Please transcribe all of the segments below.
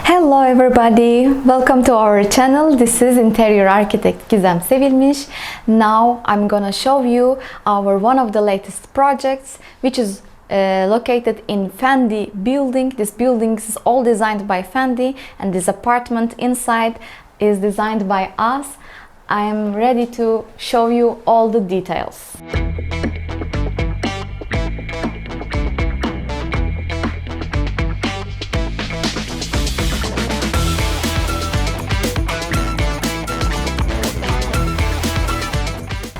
Hello everybody, welcome to our channel. This is Interior Architect Gizem Sevilmiş. Now I'm gonna show you our one of the latest projects, which is located in Fendi building. This building is all designed by Fendi, and this apartment inside is designed by us. I am ready to show you all the details.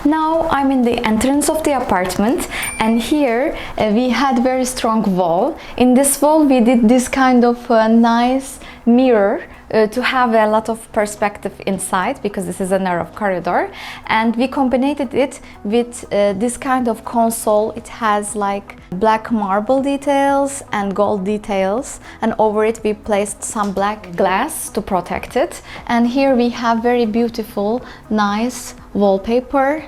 Now I'm in the entrance of the apartment, and here we had very strong wall. In this wall we did this kind of nice mirror to have a lot of perspective inside, because this is a narrow corridor, and we combined it with this kind of console. It has like black marble details and gold details, and over it we placed some black glass to protect it. And here we have very beautiful, nice wallpaper,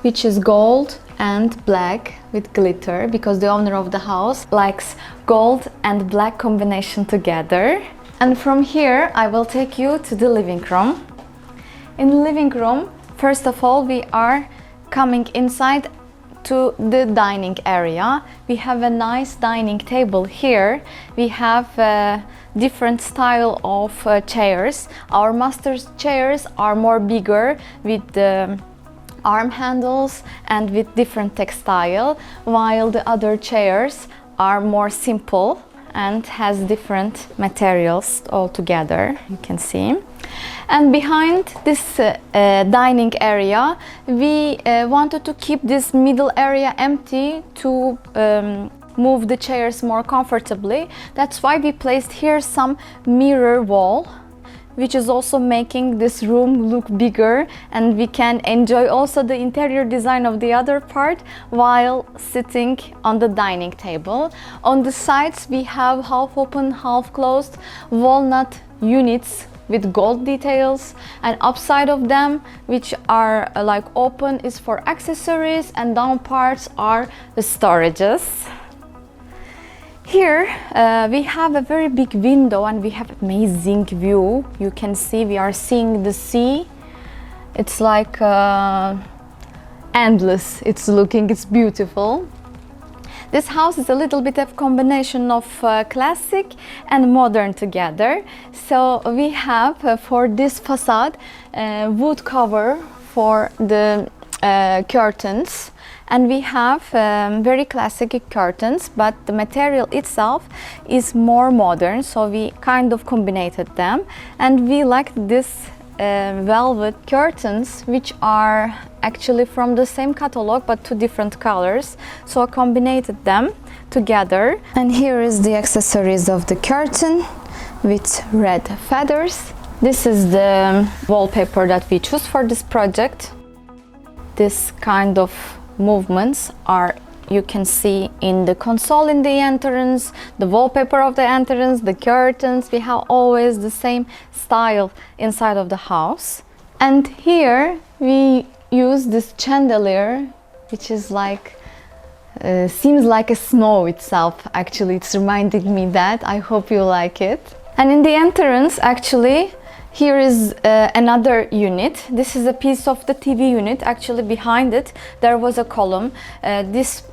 which is gold and black with glitter, because the owner of the house likes gold and black combination together. And from here I will take you to the living room. In the living room, first of all, we are coming inside to the dining area. We have a nice dining table here. We have different style of chairs. Our master's chairs are more bigger, with the arm handles and with different textile, while the other chairs are more simple and has different materials all together, you can see. And behind this dining area, we wanted to keep this middle area empty to move the chairs more comfortably. That's why we placed here some mirror wall, which is also making this room look bigger, and we can enjoy also the interior design of the other part while sitting on the dining table. On the sides we have half open, half closed walnut units with gold details, and upside of them, which are like open, is for accessories, and down parts are the storages. Here we have a very big window, and we have amazing view. You can see we are seeing the sea. It's like endless. It's beautiful. This house is a little bit of combination of classic and modern together. So we have for this facade wood cover for the curtains. And we have very classic curtains, but the material itself is more modern, so we kind of combined them. And we like this velvet curtains, which are actually from the same catalog but two different colors, so I combined them together. And here is the accessories of the curtain with red feathers. This is the wallpaper that we choose for this project. This kind of movements are, you can see in the console in the entrance, the wallpaper of the entrance, the curtains. We have always the same style inside of the house. And here we use this chandelier, which is like seems like a snow itself. Actually, it's reminding me that. I hope you like it. And in the entrance, actually, here is another unit. This is a piece of the TV unit. Actually, behind it there was a column. This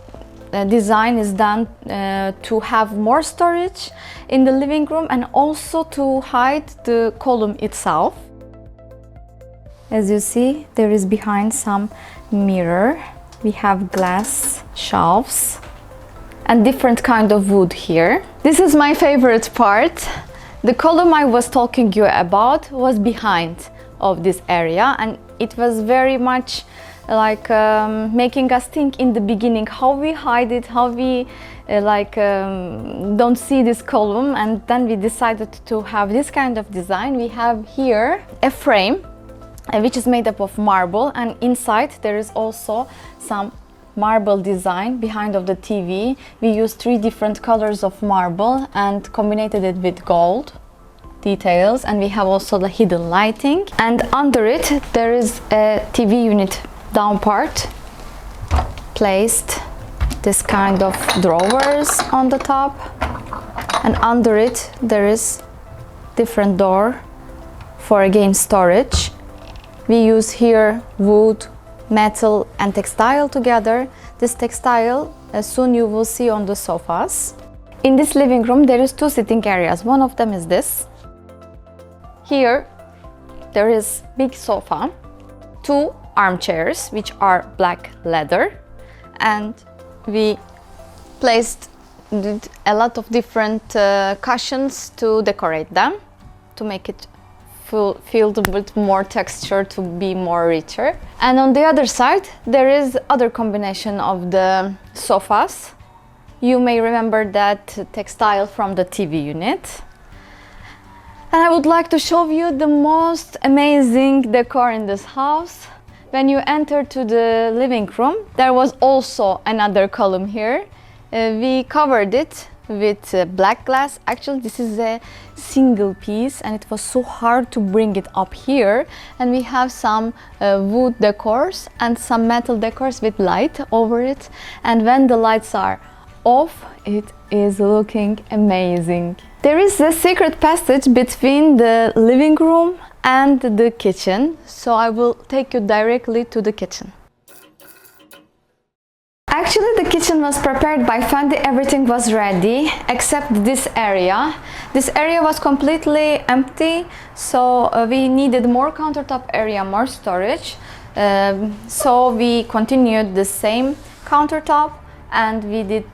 design is done to have more storage in the living room, and also to hide the column itself. As you see, there is behind some mirror. We have glass shelves and different kind of wood here. This is my favorite part. The column I was talking you about was behind of this area, and it was very much like making us think in the beginning how we hide it, how we don't see this column, and then we decided to have this kind of design. We have here a frame which is made up of marble, and inside there is also some marble design behind of the TV. We used 3 different colors of marble and combined it with gold details, and we have also the hidden lighting. And under it there is a TV unit down part, placed this kind of drawers on the top, and under it there is different door for again storage. We use here wood, metal and textile together. This textile soon you will see on the sofas. In this living room there is 2 sitting areas. One of them is this. Here there is big sofa, 2 armchairs which are black leather, and we placed a lot of different cushions to decorate them, to make it filled with more texture, to be more richer. And on the other side there is other combination of the sofas. You may remember that textile from the TV unit. And I would like to show you the most amazing decor in this house. When you enter to the living room, there was also another column here. We covered it with black glass. Actually, this is a single piece and it was so hard to bring it up here. And we have some wood decors and some metal decors with light over it. And when the lights are off, it is looking amazing. There is a secret passage between the living room and the kitchen, so I will take you directly to the kitchen. Actually, the kitchen was prepared by Fendi. Everything was ready except this area. This area was completely empty, so we needed more countertop area, more storage. So we continued the same countertop and we did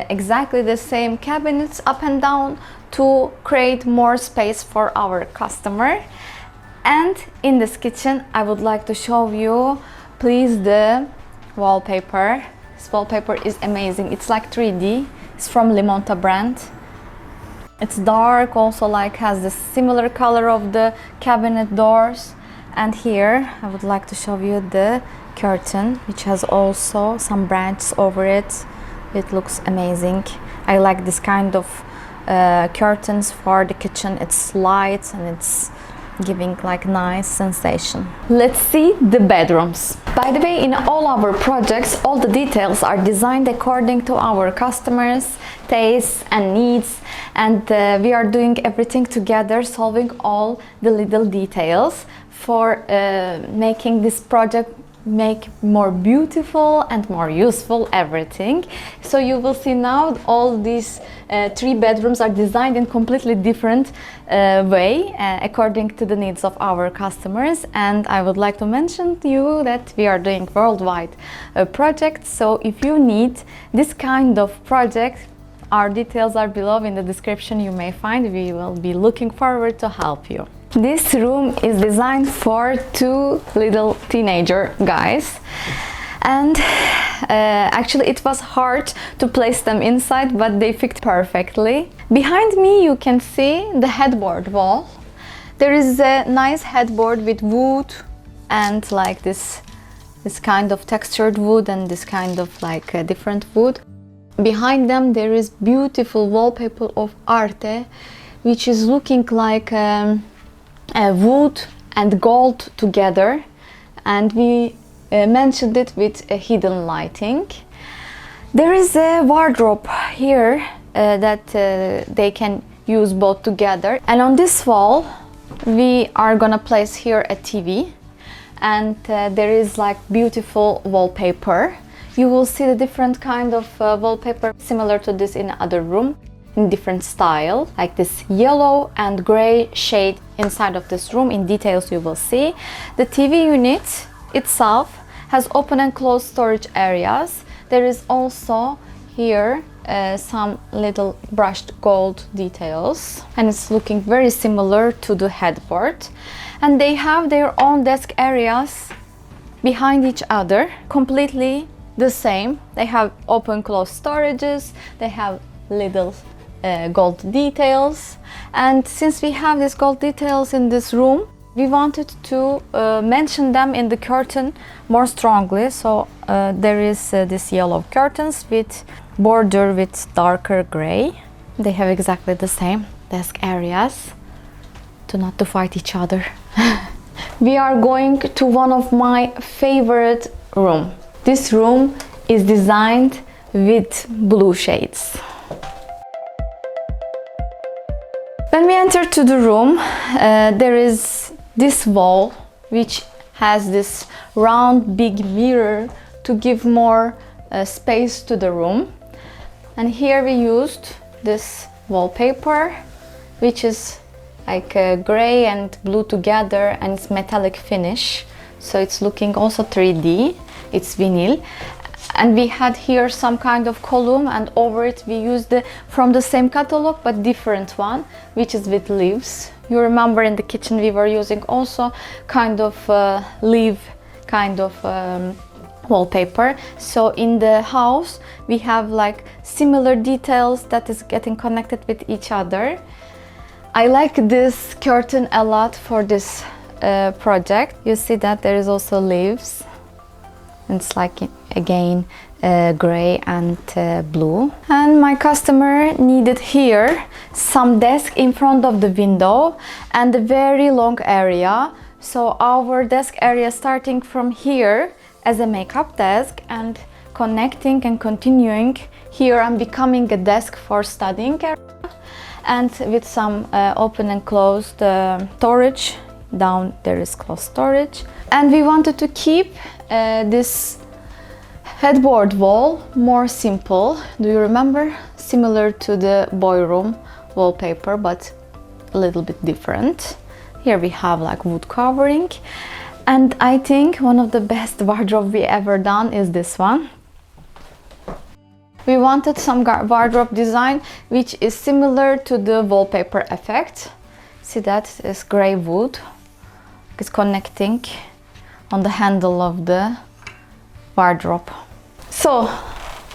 exactly the same cabinets up and down to create more space for our customer. And in this kitchen I would like to show you, please, the wallpaper. This wallpaper is amazing. It's like 3D. It's from Limonta brand. It's dark, also like has the similar color of the cabinet doors. And here I would like to show you the curtain, which has also some branches over it. It looks amazing. I like this kind of curtains for the kitchen. It's light and it's giving like nice sensation. Let's see the bedrooms. By the way, in all our projects, all the details are designed according to our customers' tastes and needs, and we are doing everything together, solving all the little details for making this project make more beautiful and more useful everything. So you will see now all these 3 bedrooms are designed in completely different way according to the needs of our customers. And I would like to mention to you that we are doing worldwide projects, so if you need this kind of project, our details are below in the description. You may find. We will be looking forward to help you. This room is designed for 2 little teenager guys, and actually it was hard to place them inside, but they fit perfectly. Behind me you can see the headboard wall. There is a nice headboard with wood and like this kind of textured wood and this kind of like different wood. Behind them there is beautiful wallpaper of Arte, which is looking like wood and gold together, and we mentioned it with a hidden lighting. There is a wardrobe here that they can use both together, and on this wall we are gonna place here a TV, and there is like beautiful wallpaper. You will see the different kind of wallpaper similar to this in other room, in different style, like this yellow and gray shade inside of this room. In details you will see. The TV unit itself has open and closed storage areas. There is also here some little brushed gold details, and it's looking very similar to the headboard. And they have their own desk areas behind each other, completely the same. They have open closed storages, they have little gold details, and since we have these gold details in this room, we wanted to mention them in the curtain more strongly. So there is this yellow curtains with border with darker gray. They have exactly the same desk areas to fight each other. We are going to one of my favorite room. This room is designed with blue shades. When we enter to the room, there is this wall which has this round big mirror to give more space to the room. And here we used this wallpaper, which is like gray and blue together, and it's metallic finish, so it's looking also 3D. It's vinyl. And we had here some kind of column, and over it we used from the same catalog but different one, which is with leaves. You remember in the kitchen we were using also kind of leaf kind of wallpaper. So in the house we have like similar details that is getting connected with each other. I like this curtain a lot for this project. You see that there is also leaves. It's like again gray and blue. And my customer needed here some desk in front of the window and a very long area. So our desk area starting from here as a makeup desk and connecting and continuing here and becoming a desk for studying area, and with some open and closed storage. Down there is closed storage. And we wanted to keep this headboard wall more simple. Do you remember? Similar to the boy room wallpaper, but a little bit different. Here we have like wood covering. And I think one of the best wardrobe we ever done is this one. We wanted some wardrobe design which is similar to the wallpaper effect. See, that is gray wood. It's connecting on the handle of the wardrobe. So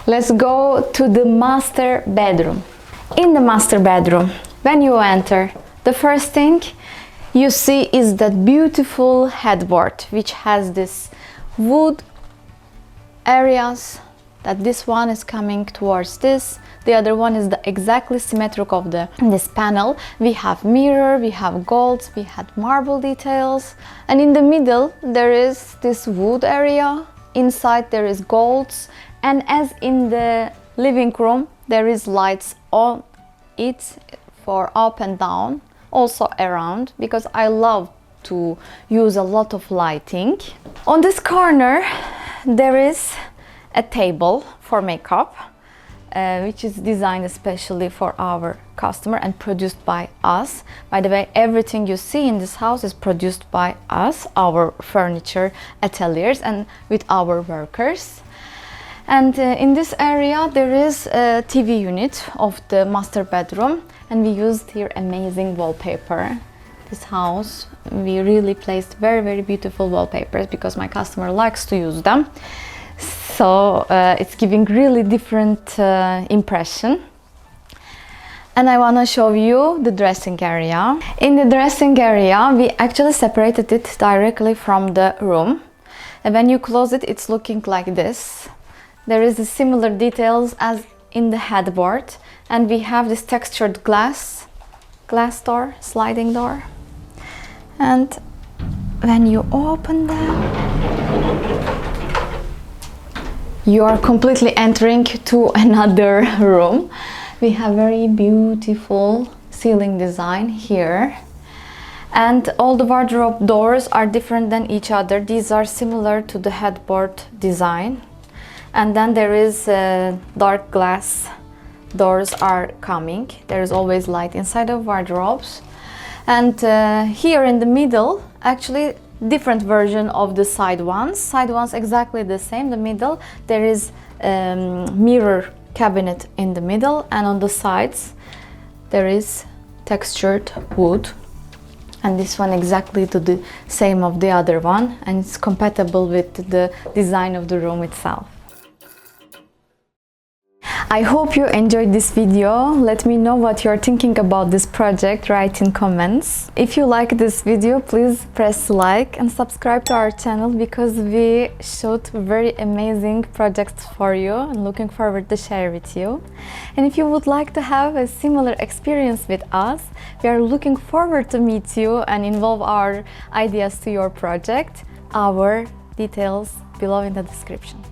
let's go to the master bedroom. In the master bedroom, when you enter, the first thing you see is that beautiful headboard which has this wood areas, that this one is coming towards this, the other one is exactly symmetric of this panel. We have mirror, we have golds, we had marble details, and in the middle there is this wood area. Inside there is golds, and as in the living room there is lights on it for up and down, also around, because I love to use a lot of lighting. On this corner there is a table for makeup, which is designed especially for our customer and produced by us. By the way, everything you see in this house is produced by us, our furniture ateliers, and with our workers. And in this area there is a TV unit of the master bedroom, and we used here amazing wallpaper. This house we really placed very beautiful wallpapers because my customer likes to use them. So it's giving really different impression. And I want to show you the dressing area. In the dressing area we actually separated it directly from the room, and when you close it, it's looking like this. There is a similar details as in the headboard, and we have this textured glass door, sliding door. And when you open them, you are completely entering to another room. We have very beautiful ceiling design here, and all the wardrobe doors are different than each other. These are similar to the headboard design, and then there is dark glass doors are coming. There is always light inside of wardrobes. And here in the middle, actually different version of the side ones exactly the same. The middle there is mirror cabinet in the middle, and on the sides there is textured wood, and this one exactly to the same of the other one, and it's compatible with the design of the room itself. I hope you enjoyed this video. Let me know what you're thinking about this project, write in comments. If you like this video, please press like and subscribe to our channel, because we shoot very amazing projects for you and looking forward to share with you. And if you would like to have a similar experience with us, we are looking forward to meet you and involve our ideas to your project. Our details below in the description.